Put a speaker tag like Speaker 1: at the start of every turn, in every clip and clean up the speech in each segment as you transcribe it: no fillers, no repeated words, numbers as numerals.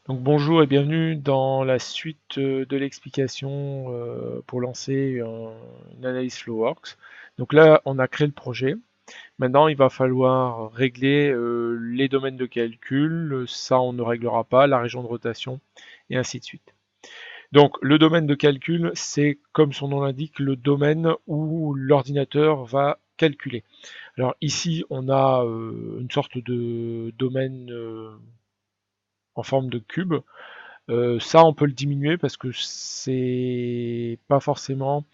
Speaker 1: Donc bonjour et bienvenue dans la suite de l'explication pour lancer une analyse Flowworks. Donc là, on a créé le projet. Maintenant, il va falloir régler les domaines de calcul. Ça, on ne réglera pas, la région de rotation et ainsi de suite. Donc le domaine de calcul, c'est comme son nom l'indique, le domaine où l'ordinateur va calculer. Alors ici, on a une sorte de domaine en forme de cube. Ça, on peut le diminuer parce que c'est pas forcément,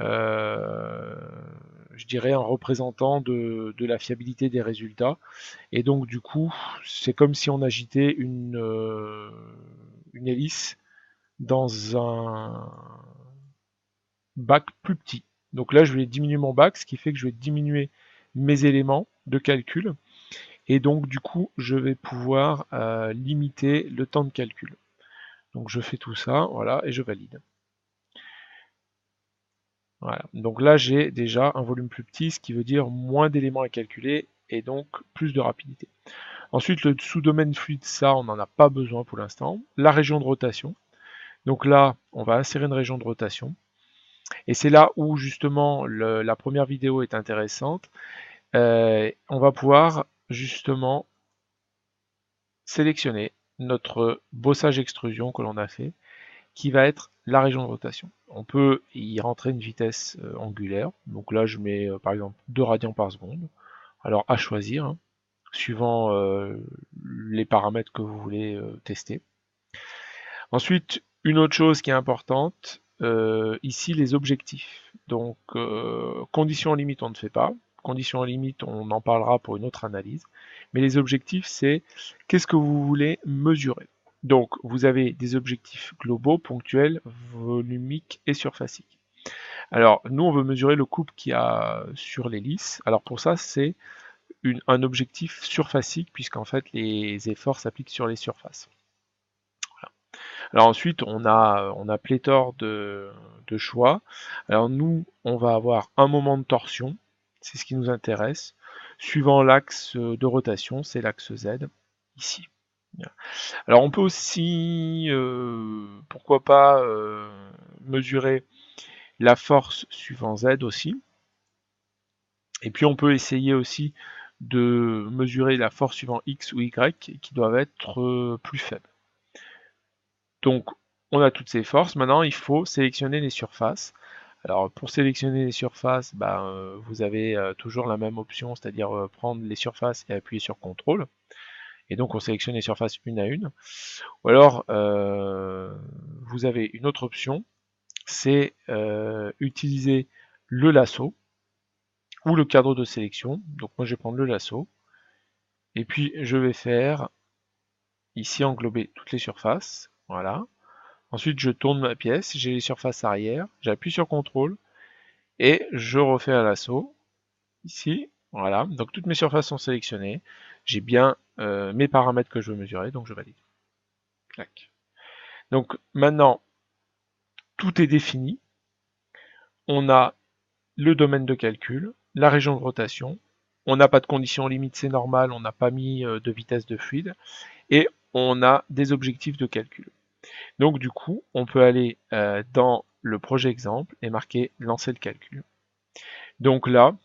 Speaker 1: euh, je dirais, un représentant de la fiabilité des résultats. Et donc, du coup, c'est comme si on agitait une hélice dans un bac plus petit. Donc là, je vais diminuer mon bac, ce qui fait que je vais diminuer mes éléments de calcul. Et donc, du coup, je vais pouvoir limiter le temps de calcul. Donc je fais tout ça, voilà, et je valide. Voilà. Donc là, j'ai déjà un volume plus petit, ce qui veut dire moins d'éléments à calculer et donc plus de rapidité. Ensuite, le sous-domaine fluide, ça, on n'en a pas besoin pour l'instant. La région de rotation. Donc là, on va insérer une région de rotation. Et c'est là où justement la première vidéo est intéressante. On va pouvoir justement sélectionner notre bossage extrusion que l'on a fait, qui va être la région de rotation. On peut y rentrer une vitesse angulaire. Donc là, je mets par exemple 2 radians par seconde. Alors à choisir, hein, suivant les paramètres que vous voulez tester. Ensuite, une autre chose qui est importante, ici les objectifs. Donc conditions limite, on ne fait pas. Conditions limite, on en parlera pour une autre analyse. Mais les objectifs, c'est qu'est-ce que vous voulez mesurer. Donc, vous avez des objectifs globaux, ponctuels, volumiques et surfaciques. Alors, nous, on veut mesurer le couple qu'il y a sur l'hélice. Alors, pour ça, c'est un objectif surfacique, puisqu'en fait, les efforts s'appliquent sur les surfaces. Alors ensuite, on a pléthore de choix. Alors nous, on va avoir un moment de torsion, c'est ce qui nous intéresse. Suivant l'axe de rotation, c'est l'axe Z, ici. Alors on peut aussi, pourquoi pas, mesurer la force suivant Z aussi. Et puis on peut essayer aussi de mesurer la force suivant X ou Y qui doivent être plus faibles. Donc on a toutes ces forces, maintenant il faut sélectionner les surfaces. Alors pour sélectionner les surfaces, vous avez toujours la même option, c'est-à-dire prendre les surfaces et appuyer sur CTRL. Et donc on sélectionne les surfaces une à une. Ou alors vous avez une autre option, c'est utiliser le lasso ou le cadre de sélection. Donc moi je vais prendre le lasso. Et puis je vais faire ici englober toutes les surfaces. Voilà. Ensuite je tourne ma pièce, j'ai les surfaces arrière, j'appuie sur CTRL et je refais un lasso. Ici, voilà. Donc toutes mes surfaces sont sélectionnées. J'ai bien mes paramètres que je veux mesurer, donc je valide. Clac. Donc maintenant, tout est défini. On a le domaine de calcul, la région de rotation. On n'a pas de conditions limites, c'est normal. On n'a pas mis de vitesse de fluide. Et on a des objectifs de calcul. Donc du coup, on peut aller dans le projet exemple et marquer lancer le calcul. Donc là,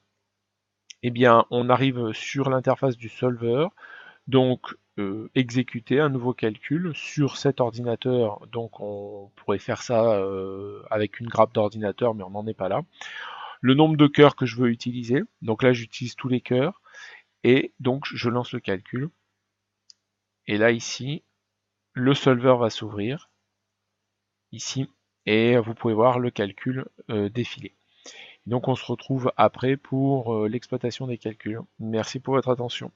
Speaker 1: eh bien, on arrive sur l'interface du solver. Donc exécuter un nouveau calcul sur cet ordinateur. Donc on pourrait faire ça avec une grappe d'ordinateur, mais on n'en est pas là. Le nombre de cœurs que je veux utiliser. Donc là j'utilise tous les cœurs. Et donc je lance le calcul. Et là ici, le solver va s'ouvrir. Ici. Et vous pouvez voir le calcul défiler. Donc on se retrouve après pour l'exploitation des calculs. Merci pour votre attention.